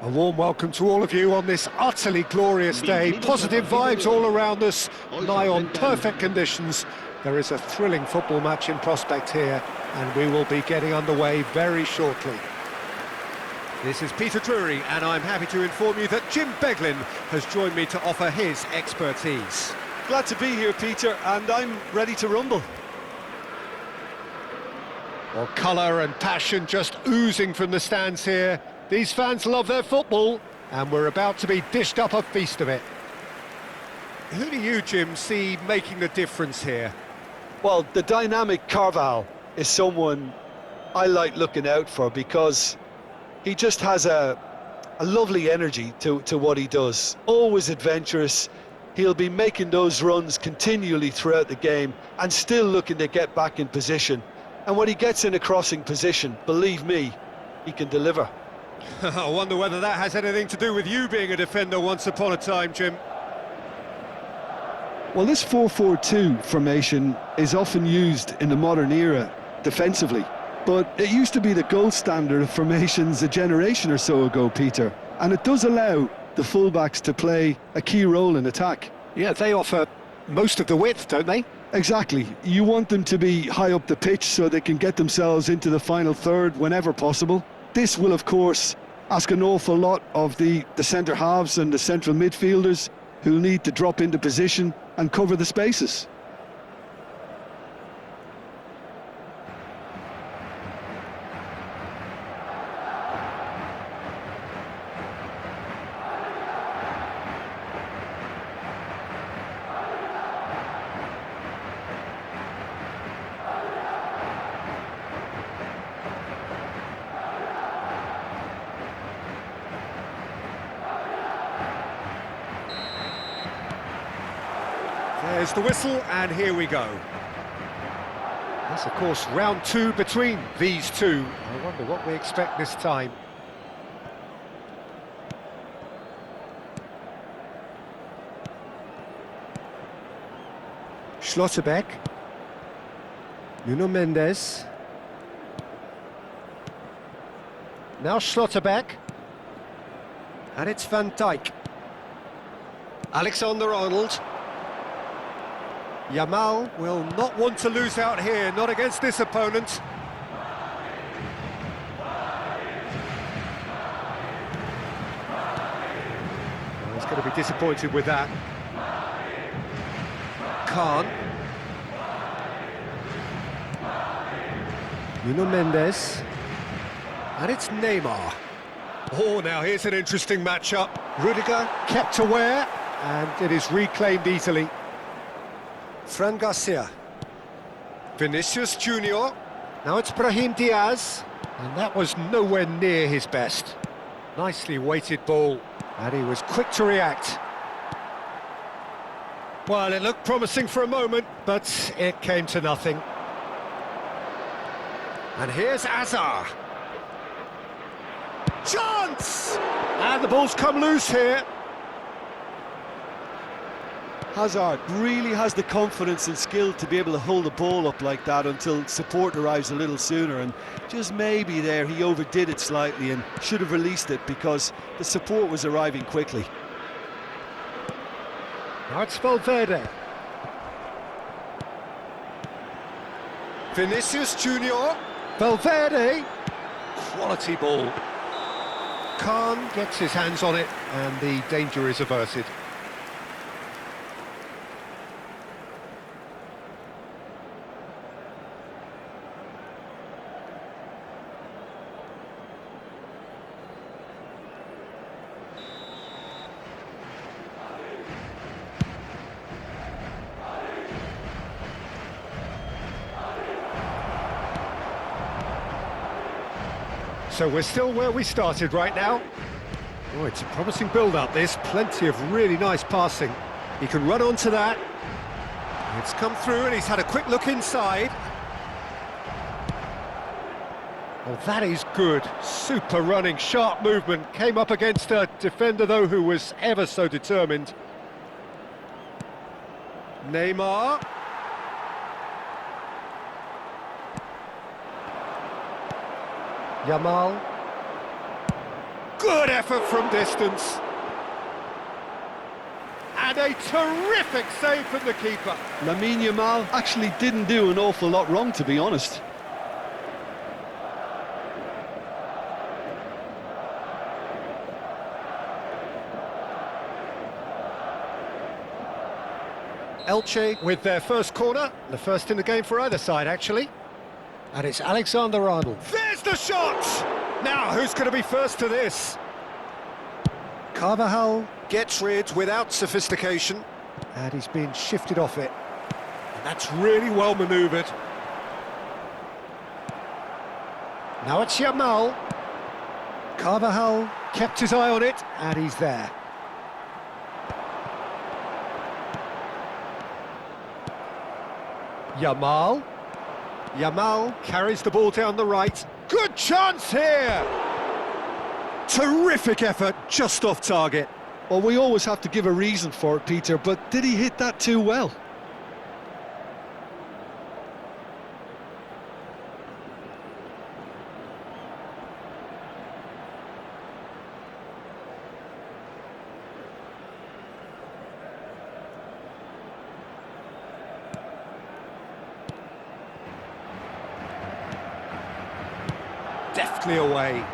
A warm welcome to all of you on this utterly glorious day. Positive vibes all around us, nigh on perfect conditions. There is a thrilling football match in prospect here, and we will be getting underway very shortly. This is Peter Drury, and I'm happy to inform you that Jim Beglin has joined me to offer his expertise. Glad to be here, Peter, and I'm ready to rumble. Well, colour and passion just oozing from the stands here. These fans love their football, and we're about to be dished up a feast of it. Who do you, Jim, see making the difference here? Well, the dynamic Carval is someone I like looking out for because he just has a lovely energy to what he does. Always adventurous. He'll be making those runs continually throughout the game and still looking to get back in position. And when he gets in a crossing position, believe me, he can deliver. I wonder whether that has anything to do with you being a defender once upon a time, Jim. Well, this 4-4-2 formation is often used in the modern era defensively, but it used to be the gold standard of formations a generation or so ago, Peter, and it does allow the fullbacks to play a key role in attack. Yeah, they offer most of the width, don't they? Exactly. You want them to be high up the pitch so they can get themselves into the final third whenever possible. This will, of course, ask an awful lot of the centre halves and the central midfielders who'll need to drop into position and cover the spaces. There's the whistle, and here we go. That's, of course, round two between these two. I wonder what we expect this time. Schlotterbeck. Nuno Mendes. Now Schlotterbeck. And it's Van Dijk. Alexander-Arnold. Yamal will not want to lose out here, not against this opponent. Well, he's going to be disappointed with that. Khan. Nuno Mendes. And it's Neymar. Oh, now here's an interesting matchup. Rudiger kept aware, and it is reclaimed easily. Fran Garcia. Vinicius Junior. Now it's Brahim Diaz. And that was nowhere near his best. Nicely weighted ball. And he was quick to react. Well, it looked promising for a moment, but it came to nothing. And here's Azar. Chance! And the ball's come loose here. Hazard really has the confidence and skill to be able to hold the ball up like that until support arrives a little sooner, and just maybe there he overdid it slightly and should have released it because the support was arriving quickly. Now it's Valverde. Vinicius Junior. Valverde. Quality ball. Khan gets his hands on it and the danger is averted. So we're still where we started right now. Oh, it's a promising build-up, this. Plenty of really nice passing. He can run onto that. It's come through and he's had a quick look inside. Oh, that is good. Super running, sharp movement. Came up against a defender, though, who was ever so determined. Neymar. Yamal. Good effort from distance. And a terrific save from the keeper. Lamine Yamal actually didn't do an awful lot wrong, to be honest. Elche with their first corner, the first in the game for either side, actually. And it's Alexander-Arnold. There's the shot! Now, who's going to be first to this? Carvajal gets rid without sophistication. And he's been shifted off it. And that's really well manoeuvred. Now it's Yamal. Carvajal kept his eye on it, and he's there. Yamal. Yamal carries the ball down the right. Good chance here! Terrific effort, just off target. Well, we always have to give a reason for it, Peter, but did he hit that too well? Deftly away.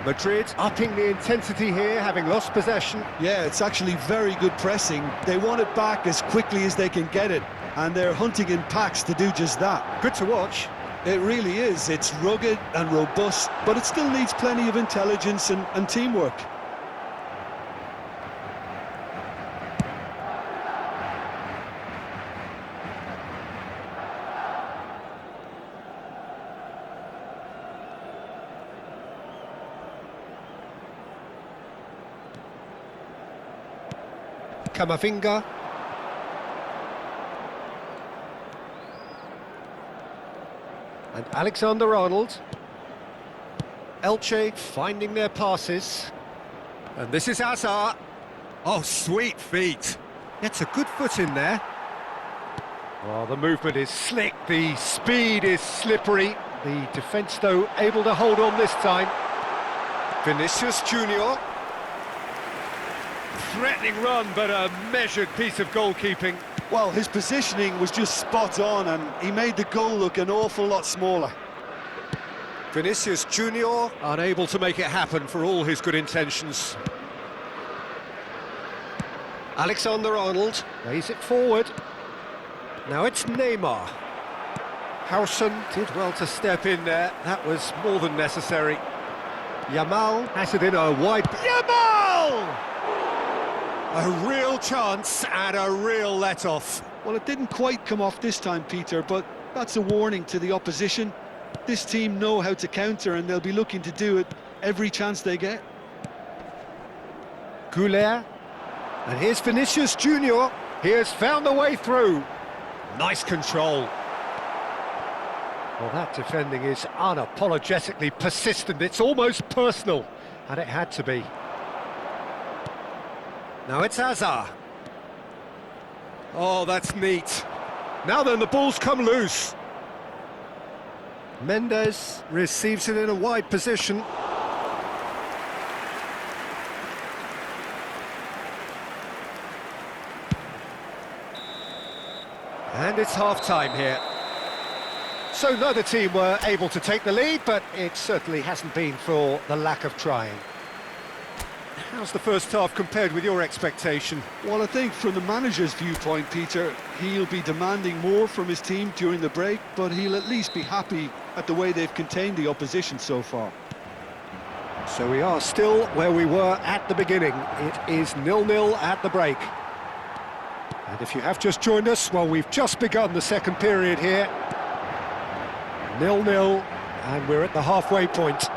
Madrid upping the intensity here, having lost possession. Yeah, it's actually very good pressing. They want it back as quickly as they can get it, and they're hunting in packs to do just that. Good to watch. It really is. It's rugged and robust, but it still needs plenty of intelligence and teamwork. Camavinga. And Alexander-Arnold. Elche finding their passes. And this is Hazard. Oh, sweet feet. Gets a good foot in there. Oh, the movement is slick, the speed is slippery. The defence, though, able to hold on this time. Vinicius Junior. Threatening run, but a measured piece of goalkeeping. Well, his positioning was just spot on, and he made the goal look an awful lot smaller. Vinicius Junior unable to make it happen for all his good intentions. Alexander-Arnold lays it forward. Now it's Neymar. Howson did well to step in there. That was more than necessary. Yamal has it in a wide... Yamal! A real chance and a real let-off. Well, it didn't quite come off this time, Peter, but that's a warning to the opposition. This team know how to counter, and they'll be looking to do it every chance they get. Goulet. And here's Vinicius Junior. He has found the way through. Nice control. Well, that defending is unapologetically persistent. It's almost personal, and it had to be. Now it's Hazard. Oh, that's neat. Now then, the ball's come loose. Mendes receives it in a wide position. And it's half-time here. So neither team were able to take the lead, but it certainly hasn't been for the lack of trying. How's the first half compared with your expectation? Well, I think from the manager's viewpoint, Peter, he'll be demanding more from his team during the break, but he'll at least be happy at the way they've contained the opposition so far. So we are still where we were at the beginning. It is 0-0 at the break. And if you have just joined us, well, we've just begun the second period here. 0-0, and we're at the halfway point.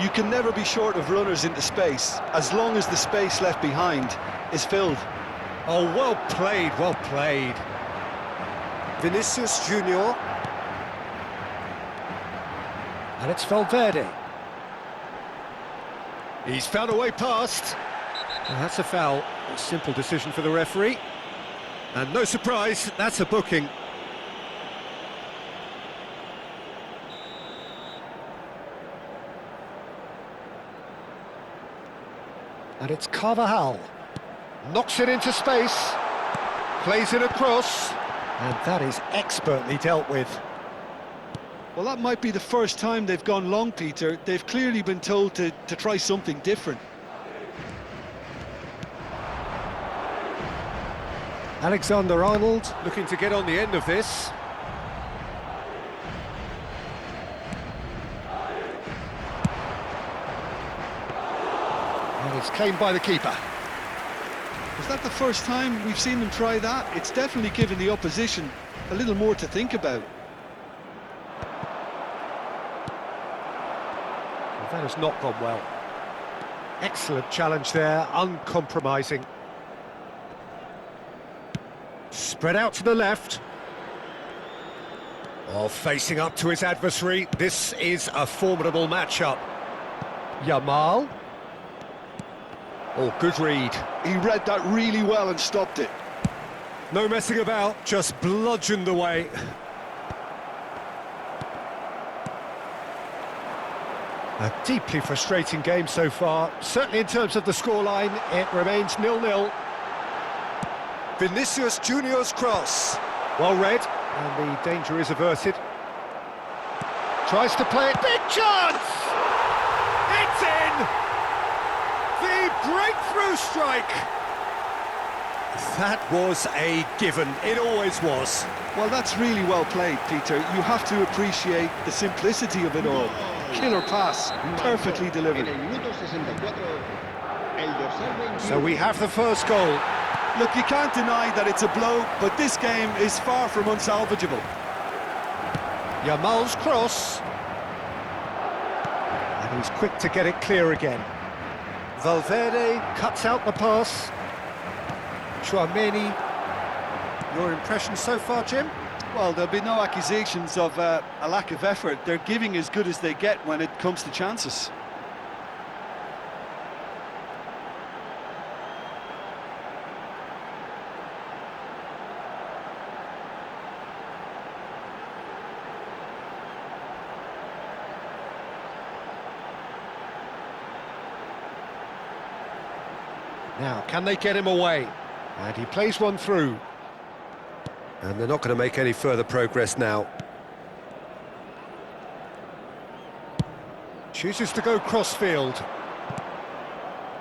You can never be short of runners into space, as long as the space left behind is filled. Oh, well played, well played. Vinicius Junior. And it's Valverde. He's found a way past. And that's a foul. A simple decision for the referee. And no surprise, that's a booking. And it's Carvajal. Knocks it into space. Plays it across. And that is expertly dealt with. Well, that might be the first time they've gone long, Peter. They've clearly been told to try something different. Alexander-Arnold looking to get on the end of this. And it's claimed by the keeper. Is that the first time we've seen them try that? It's definitely given the opposition a little more to think about. Well, that has not gone well. Excellent challenge there, uncompromising. Spread out to the left. Oh, facing up to his adversary. This is a formidable matchup. Yamal. Oh, good read. He read that really well and stopped it. No messing about, just bludgeoned away. A deeply frustrating game so far. Certainly in terms of the scoreline, it remains 0-0. Vinicius Junior's cross. Well read, and the danger is averted. Tries to play it, big chance! It's in! The breakthrough strike! That was a given, it always was. Well, that's really well played, Peter. You have to appreciate the simplicity of it all. Killer pass, perfectly delivered. So we have the first goal. Look, you can't deny that it's a blow, but this game is far from unsalvageable. Yamal's cross. And he's quick to get it clear again. Valverde cuts out the pass. Tchouaméni. Your impression so far, Jim? Well, there'll be no accusations of a lack of effort. They're giving as good as they get when it comes to chances. Now, can they get him away? And he plays one through. And they're not going to make any further progress now. Chooses to go crossfield.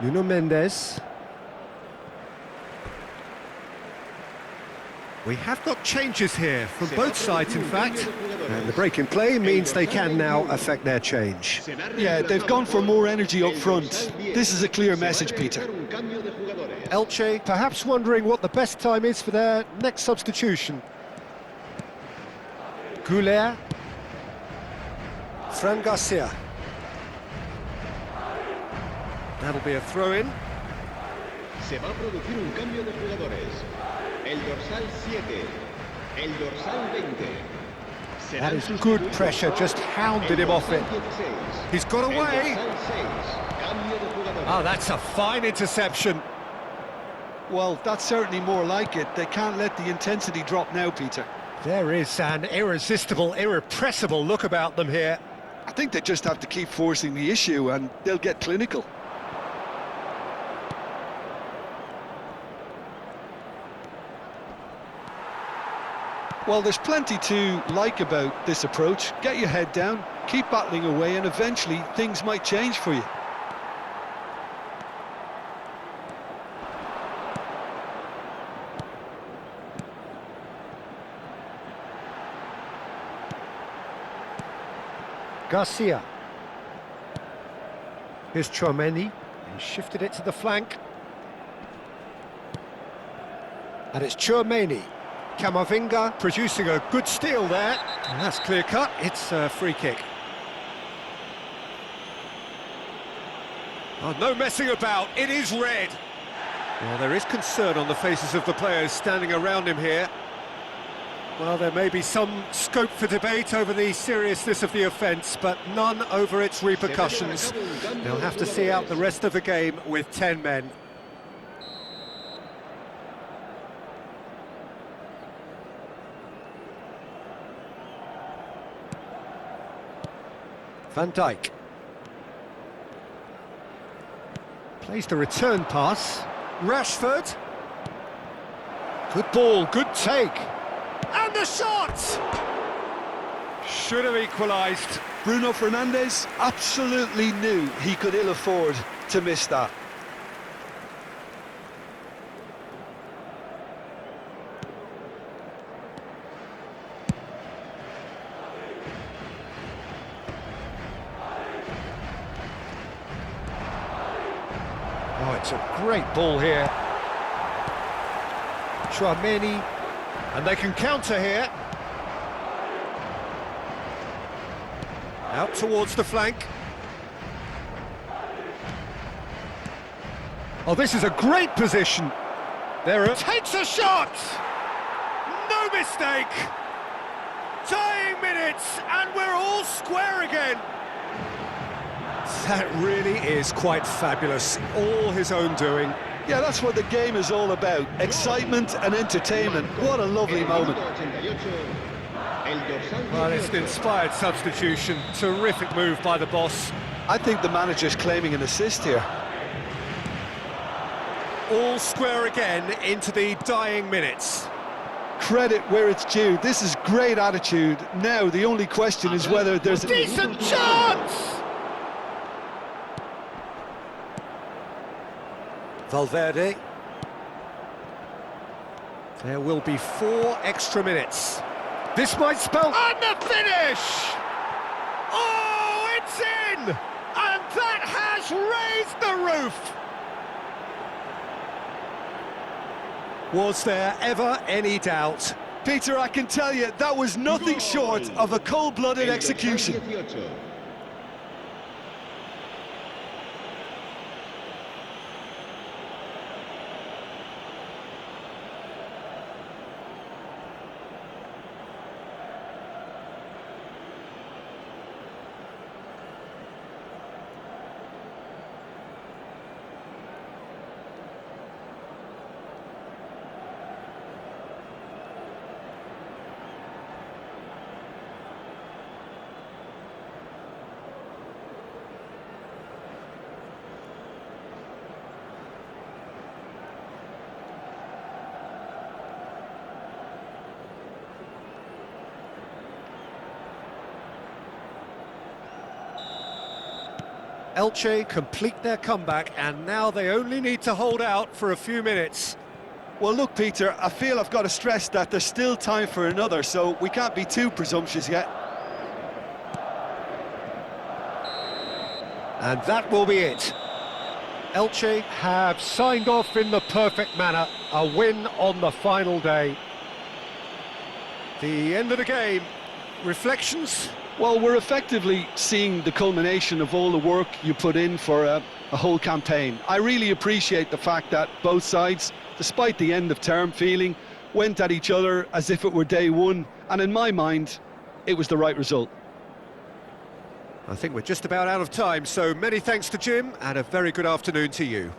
Nuno Mendes. We have got changes here from both sides, in fact. And the break in play means they can now affect their change. Yeah, they've gone for more energy up front. This is a clear message, Peter. Elche perhaps wondering what the best time is for their next substitution. Goulet. Fran Garcia. That'll be a throw-in. Se va a producir un cambio de jugadores. El dorsal 7, el dorsal 20. That is good pressure, just hounded him off it. He's got away. Oh, that's a fine interception. Well, that's certainly more like it. They can't let the intensity drop now, Peter. There is an irresistible, irrepressible look about them here. I think they just have to keep forcing the issue and they'll get clinical. Well, there's plenty to like about this approach. Get your head down, keep battling away, and eventually things might change for you. Garcia. Here's Tchouaméni. He shifted it to the flank. And it's Tchouaméni. Camavinga producing a good steal there. And that's clear cut. It's a free kick. Oh, no messing about. It is red. Well, there is concern on the faces of the players standing around him here. Well, there may be some scope for debate over the seriousness of the offence, but none over its repercussions. They'll have to see out the rest of the game with 10 men. Van Dijk. Plays the return pass. Rashford. Good ball, good take. And the shot! Should have equalised. Bruno Fernandes absolutely knew he could ill afford to miss that. Oh, it's a great ball here. Chouameni, and they can counter here. Out towards the flank. Oh, this is a great position. Takes a shot! No mistake! Dying minutes, and we're all square again. That really is quite fabulous. All his own doing. Yeah, that's what the game is all about. Excitement and entertainment. What a lovely moment. Well, it's an inspired substitution. Terrific move by the boss. I think the manager's claiming an assist here. All square again into the dying minutes. Credit where it's due. This is great attitude. Now, the only question is whether there's a Decent chance! Valverde. There will be 4 extra minutes. This might spell... And the finish! Oh, it's in! And that has raised the roof! Was there ever any doubt? Peter, I can tell you, that was nothing short of a cold-blooded execution. Elche complete their comeback, and now they only need to hold out for a few minutes. Well, look, Peter, I feel I've got to stress that there's still time for another, so we can't be too presumptuous yet. And that will be it. Elche have signed off in the perfect manner. A win on the final day. The end of the game. Reflections? Well, we're effectively seeing the culmination of all the work you put in for a whole campaign. I really appreciate the fact that both sides, despite the end-of-term feeling, went at each other as if it were day one, and in my mind, it was the right result. I think we're just about out of time, so many thanks to Jim, and a very good afternoon to you.